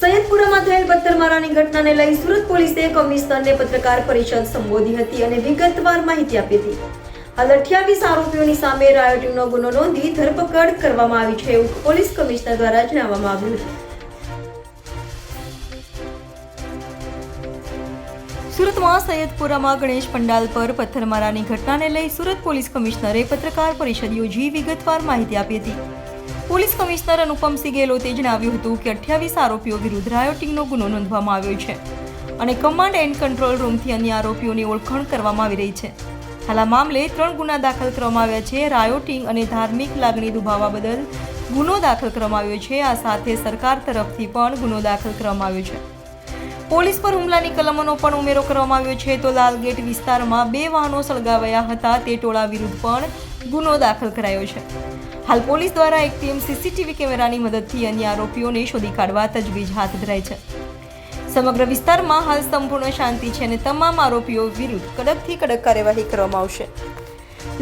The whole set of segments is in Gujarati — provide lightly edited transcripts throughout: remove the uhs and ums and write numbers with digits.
સૈયદપુરામાં થયેલ પથ્થરમારાની ઘટનાને લઈ સુરત પોલીસે કમિશનરને પત્રકાર પરિષદ સંબોધી હતી અને વિગતવાર માહિતી આપી હતી. હાલ 28 આરોપીઓની સામે રાયોટિંગનો ગુનો નોંધી ધરપકડ કરવામાં આવી છે એવું પોલીસ કમિશનર દ્વારા જણાવવામાં આવ્યું હતું. સુરતમાં સૈયદપુરામાં ગણેશ પંડાલ પર પથ્થરમારાની ઘટનાને લઈ સુરત પોલીસ કમિશનરે પત્રકાર પરિષદ યોજી વિગતવાર માહિતી આપી હતી. પોલીસ કમિશનર અનુપમસિંહ ગેહલોતે જણાવ્યું હતું કે 28 આરોપીઓ વિરુદ્ધ રાયોટિંગનો ગુનો નોંધવામાં આવ્યો છે અને કમાન્ડ એન્ડ કંટ્રોલ રૂમથી અન્ય આરોપીઓની ઓળખાણ કરવામાં આવી રહી છે. હાલ આ મામલે 3 ગુના દાખલ કરવામાં આવ્યા છે. રાયોટિંગ અને ધાર્મિક લાગણી દુભાવવા બદલ ગુનો દાખલ કરવામાં આવ્યો છે. આ સાથે સરકાર તરફથી પણ ગુનો દાખલ કરવામાં આવ્યો છે. પોલીસ પર હુમલાની કલમોનો પણ ઉમેરો કરવામાં આવ્યો છે. તો લાલગેટ વિસ્તારમાં 2 વાહનો સળગાવાયા હતા તે ટોળા વિરુદ્ધ પણ ગુનો દાખલ કરાયો છે. હાલ પોલીસ દ્વારા એક ટીમ સીસીટીવી કેમેરાની મદદથી અન્ય આરોપીઓને શોધી કાઢવા તજવીજ હાથ ધરાઈ છે. સમગ્ર વિસ્તારમાં હાલ સંપૂર્ણ શાંતિ છે અને તમામ આરોપીઓ વિરુદ્ધ કડકથી કડક કાર્યવાહી કરવામાં આવશે.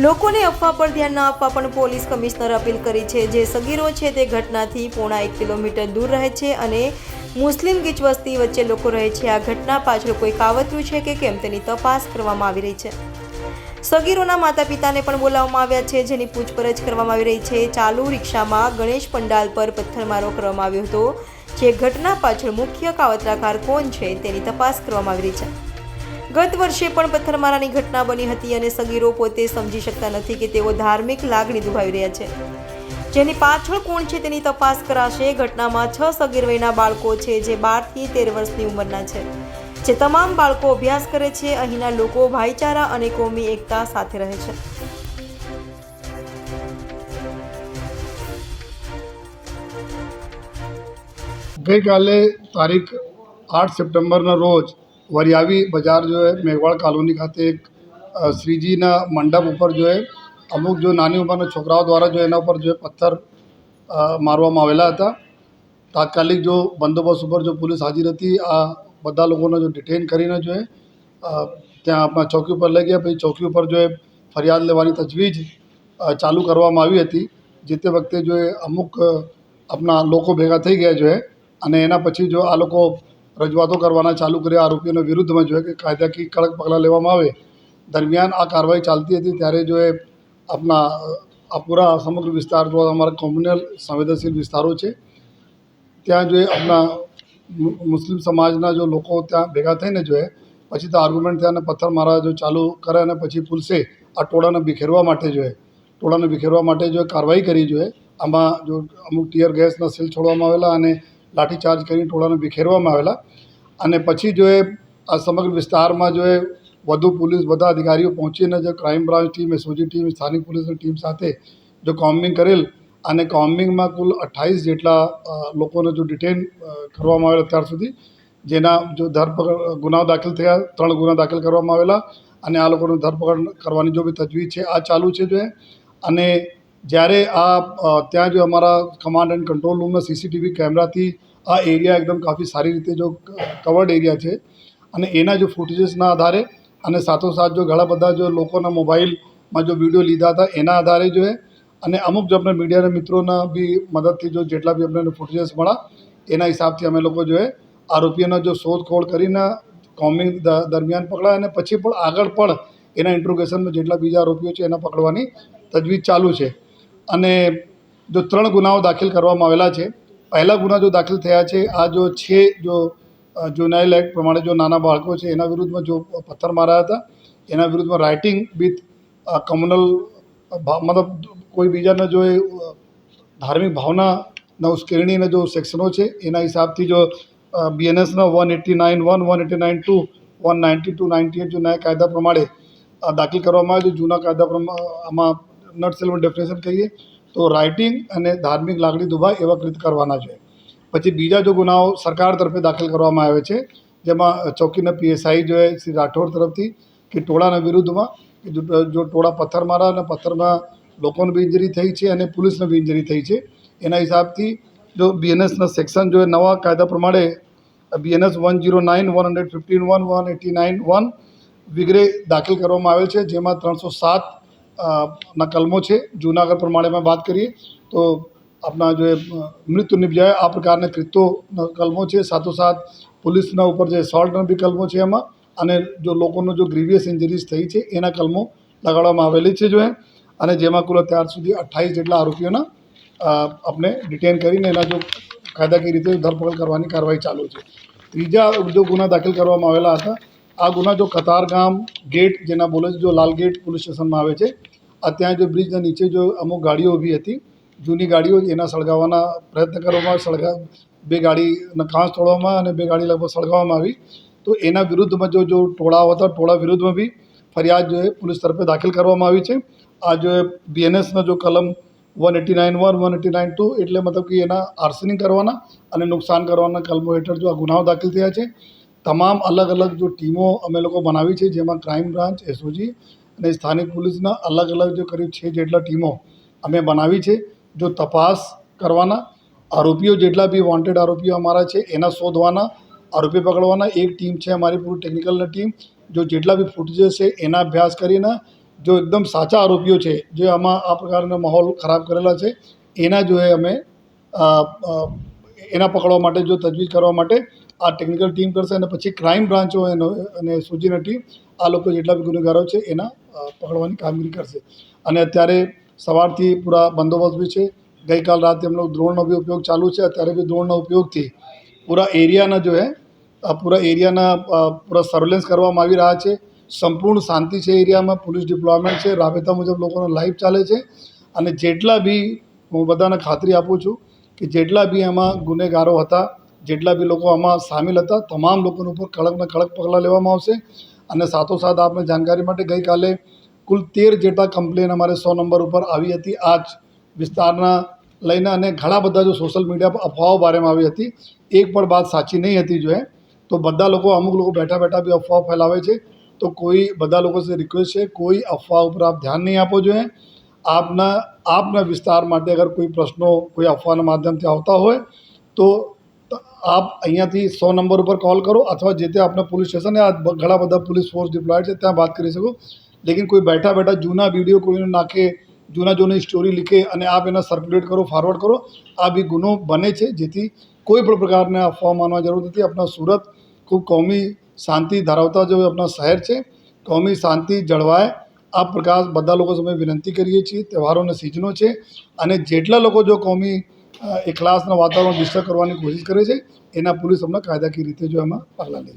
લોકોને અફવા પર ધ્યાન ન આપવા પણ પોલીસ કમિશનર અપીલ કરી છે. જે સગીરો છે તે ઘટનાથી પોણા 1 કિલોમીટર દૂર રહે છે અને મુસ્લિમ ગીચ વસ્તી વચ્ચે લોકો રહે છે. આ ઘટના પાછળ કોઈ કાવતરું છે કે કેમ તેની તપાસ કરવામાં આવી રહી છે. સગીરોના માતા પિતાને પણ બોલાવવામાં આવ્યા છે જેની પૂછપરછ કરવામાં આવી રહી છે. ચાલુ રિક્ષામાં ગણેશ પંડાલ પર પથ્થરમારો કરવામાં આવ્યો હતો. જે ઘટના પાછળ મુખ્ય કાવતરાકાર કોણ છે તેની તપાસ કરવામાં આવી રહી છે. ગત વર્ષે પણ પથ્થરમારાની ઘટના બની હતી અને સગીરો પોતે સમજી શકતા નથી કે તેઓ ધાર્મિક લાગણી દુભાવી રહ્યા છે. જેની પાછળ કોણ છે તેની તપાસ કરાશે. ઘટનામાં 6 સગીર વયના બાળકો છે જે 12 થી 13 વર્ષની ઉંમરના છે. જે તમામ બાળકો અભ્યાસ કરે છે. અહીંના લોકો ભાઈચારા અને કોમી એકતા સાથે રહે છે. ગઈકાલે તારીખ 8 સપ્ટેમ્બરના રોજ વરિયાવી બજાર જો હે મેઘવાળ કોલોની ખાતે એક શ્રીજીના મંડપ ઉપર જો હે અમુક જો નાની ઉંમરના છોકરાઓ દ્વારા જો એના ઉપર જો પથ્થર મારવામાં આવેલા હતા. તાત્કાલિક જો બંદોબસ્ત ઉપર જો પોલીસ હાજર હતી. આ બધા લોકોને જો ડિટેન કરીને જો ત્યાં આપણા ચોકી ઉપર લઈ ગયા. પછી ચોકી ઉપર જો ફરિયાદ લેવાની તજવીજ ચાલુ કરવામાં આવી હતી. જે તે વખતે જો અમુક આપણા લોકો ભેગા થઈ ગયા જો અને એના પછી જો આ લોકો રજૂઆતો કરવાના ચાલુ કર્યા આરોપીઓના વિરુદ્ધમાં જો કે કાયદાકીય કડક પગલાં લેવામાં આવે. દરમિયાન આ કાર્યવાહી ચાલતી હતી ત્યારે જો આપણા આ પૂરા સમગ્ર વિસ્તાર જો અમારા કોમ્યુનલ સંવેદનશીલ વિસ્તારો છે ત્યાં જો આપણા મુસ્લિમ સમાજના જો લોકો ત્યાં ભેગા થઈને જો પછી તો આર્ગ્યુમેન્ટ થયા અને પથ્થર મારવા જો ચાલુ કરે અને પછી પોલીસે આ ટોળાને વિખેરવા માટે જો કાર્યવાહી કરી જો આમાં જો અમુક ટીયર ગેસના સેલ છોડવામાં આવેલા અને લાઠીચાર્જ કરીને ટોળાને વિખેરવામાં આવેલા. અને પછી જો આ સમગ્ર વિસ્તારમાં જો વધુ પોલીસ બધા અધિકારીઓ પહોંચીને જો crime branch team, SOG team, સ્થાનિક પોલીસની ટીમ સાથે જો કોમ્બિંગ કરેલ અને કોમ્બિંગમાં કુલ 28 જેટલા લોકોને જો ડિટેન કરવામાં આવેલા અત્યાર સુધી. જેના જો ધરપકડ ગુનાઓ દાખલ થયા. 3 ગુના દાખલ કરવામાં આવેલા અને આ લોકોની ધરપકડ કરવાની જો બી તજવીજ છે આ ચાલુ છે જો અને જ્યારે આ ત્યાં જો અમારા કમાન્ડ એન્ડ કંટ્રોલ રૂમના સીસીટીવી કેમેરાથી આ એરિયા એકદમ કાફી સારી રીતે જો કવર્ડ એરિયા છે અને એના જો ફૂટેજીસના આધારે અને સાથોસાથ જો ઘણા બધા જો લોકોના મોબાઈલમાં જો વિડીયો લીધા હતા એના આધારે જો અને અમુક જો આપણે મીડિયાના મિત્રોના બી મદદથી જો જેટલા બી આપણે ફૂટેજીસ મળ્યા એના હિસાબથી અમે લોકો જો આરોપીઓના જો શોધખોળ કરીને કોમ્બિંગ દરમિયાન પકડાય અને પછી પણ આગળ પણ એના ઇન્ટ્રોગેશનમાં જેટલા બીજા આરોપીઓ છે એના પકડવાની તજવીજ ચાલુ છે. અને જો 3 ગુનાઓ દાખલ કરવામાં આવેલા છે. પહેલા ગુના જો દાખલ થયા છે આ જો છે જો જુનાઇલ એક્ટ પ્રમાણે જો નાના બાળકો છે એના વિરુદ્ધમાં જો પથ્થર માર્યા હતા. એના વિરુદ્ધમાં રાઇટિંગ વિથ કમ્યુનલ મતલબ કોઈ બીજાના જો ધાર્મિક ભાવનાના ઉશ્કેરણીના જો સેક્શનો છે એના હિસાબથી જો બીએનએસના 189(1), 189(2), 192, 98 જો નયા કાયદા પ્રમાણે દાખલ કરવામાં આવે. જો જૂના કાયદા પ્રમાણે આમાં નટ સેલમાં ડેફિનેશન કહીએ તો રાઇટિંગ અને ધાર્મિક લાગણી દુભાય એવા કૃત્ય કરવાના છે. પછી બીજા જો ગુનાઓ સરકાર તરફે દાખલ કરવામાં આવે છે જેમાં ચોકીના પીએસઆઈ જો શ્રી રાઠોડ તરફથી કે ટોળાના વિરુદ્ધમાં જો ટોળા પથ્થર મારા અને પથ્થરમાં લોકોને બી ઇન્જરી થઈ છે અને પોલીસને બી ઇન્જરી થઈ છે. એના હિસાબથી જો બીએનએસના સેક્શન જો નવા કાયદા પ્રમાણે બીએનએસ 109, 115(1), 189(1), વગેરે દાખલ કરવામાં આવેલ છે, જેમાં 307 ના કલમો છે. જૂનાગઢ પ્રમાણેમાં વાત કરીએ તો આપણા જો મૃત્યુ નિપજાય આ પ્રકારના કૃત્યોના કલમો છે. સાથોસાથ પોલીસના ઉપર જે એસોલ્ટના બી કલમો છે એમાં, અને જો લોકોનો જો ગ્રીવિયસ ઇન્જરીઝ થઈ છે એના કલમો લગાડવામાં આવેલી છે અને જેમાં કુલ અત્યાર સુધી 28 જેટલા આરોપીઓના આપણે ડિટેન કરીને એના જો કાયદાકીય રીતે ધરપકડ કરવાની કાર્યવાહી ચાલુ છે. ત્રીજા જો ગુના દાખલ કરવામાં આવેલા હતા, આ ગુના જો કતારગામ ગેટ જેના બોલે છે, જો લાલ ગેટ પોલીસ સ્ટેશનમાં આવે છે, ત્યાં જો બ્રિજના નીચે જો અમુક ગાડીઓ ઊભી હતી, જૂની ગાડીઓ, એના સળગાવવાના પ્રયત્ન કરવામાં, 2 ગાડીના કાંચ તોડવામાં અને 2 ગાડી લગભગ સળગાવવામાં આવી. તો એના વિરુદ્ધમાં જો ટોળા હતા, ટોળા વિરુદ્ધમાં બી ફરિયાદ જો પોલીસ તરફે દાખલ કરવામાં આવી છે. આ જો બીએનએસના જો કલમ 189(1), 189(2) એટલે મતલબ કે એના આર્સનિંગ કરવાના અને નુકસાન કરવાના કલમો હેઠળ જો આ ગુનાઓ દાખલ થયા છે. તમામ અલગ અલગ જો ટીમો અમે લોકો બનાવી છે, જેમાં ક્રાઇમ બ્રાન્ચ, એસઓજી અને સ્થાનિક પોલીસના અલગ અલગ જો કરીબ 6 જેટલા ટીમો અમે બનાવી છે, જો તપાસ કરવાના, આરોપીઓ જેટલા બી વોન્ટેડ આરોપીઓ અમારા છે એના શોધવાના, આરોપી પકડવાના. એક ટીમ છે અમારી પૂરી ટેકનિકલની ટીમ, જો જેટલા બી ફૂટેજીસ છે એના અભ્યાસ કરીને જો એકદમ સાચા આરોપીઓ છે જે આમાં આ પ્રકારના માહોલ ખરાબ કરેલા છે એના જો અમે એના પકડવા માટે જો તજવીજ કરવા માટે આ ટેકનિકલ ટીમ કરશે, અને પછી ક્રાઇમ બ્રાન્ચો અને એસઓજીની ટીમ આ લોકો જેટલા બી ગુનેગારો છે એના પકડવાની કામગીરી કરશે. અને અત્યારે સવારથી પૂરા બંદોબસ્ત બી છે. ગઈકાલ રાતે हम लोग ડ્રોનનો બી ઉપયોગ ચાલુ છે. અત્યારે બી ડ્રોનના ઉપયોગથી પૂરા એરિયાના જો હે પૂરા એરિયાના પૂરા સર્વેલન્સ કરવામાં આવી રહ્યા છે. સંપૂર્ણ શાંતિ છે એરિયામાં, પોલીસ ડિપ્લોયમેન્ટ છે, રાબેતા મુજબ લોકોનો લાઈફ ચાલે છે. અને જેટલા બી હું બધાને ખાતરી આપું છું કે જેટલા બી આમાં ગુનેગારો હતા, જેટલા બી લોકો આમાં સામેલ હતા, તમામ લોકોના ઉપર કડકના કડક પગલાં લેવામાં આવશે. અને સાથોસાથ આપને જાણકારી માટે ગઈકાલે કુલ 13 જેટલા કમ્પ્લેન અમારે 100 નંબર ઉપર આવી હતી આ જ વિસ્તારના લઈને, અને ઘણા બધા જો સોશિયલ મીડિયા પર અફવાઓ બારેમાં આવી હતી. એક પણ વાત સાચી નહીં હતી જો તો બધા લોકો, અમુક લોકો બેઠા બેઠા બી અફવાઓ ફેલાવે છે. તો કોઈ બધા લોકો સે રિક્વેસ્ટ છે, કોઈ અફવા ઉપર આપ ધ્યાન નહીં આપો જોઈએ. આપના વિસ્તાર માટે અગર કોઈ પ્રશ્નો કોઈ અફવાના માધ્યમથી આવતા હોય તો આપ અહીંયાથી 100 નંબર ઉપર કોલ કરો, અથવા જે તે આપના પોલીસ સ્ટેશન, આ ઘણા બધા પોલીસ ફોર્સ ડિપ્લોયડ છે ત્યાં વાત કરી શકો. લેકિન કોઈ બેઠા બેઠા જૂના વિડીયો કોઈને નાખે, જૂની સ્ટોરી લીખે અને આપ એના સર્ક્યુલેટ કરો, ફોરવર્ડ કરો, આ બી ગુનો બને છે. જેથી કોઈ પણ પ્રકારના અફવા માનવા જરૂર નથી. આપણા સુરત ખૂબ કોમી શાંતિ ધરાવતા જો આપણા શહેર છે, કોમી શાંતિ જળવાય આ પ્રકાર બધા લોકો સામે વિનંતી કરીએ છીએ. તહેવારોના સિઝનો છે અને જેટલા લોકો જો કોમી એકલાસના વાતાવરણ ડિસ્ટર્બ કરવાની કોશિશ કરે છે એના પોલીસ હમણાં કાયદાકીય રીતે જો એમાં પગલાં લે છે.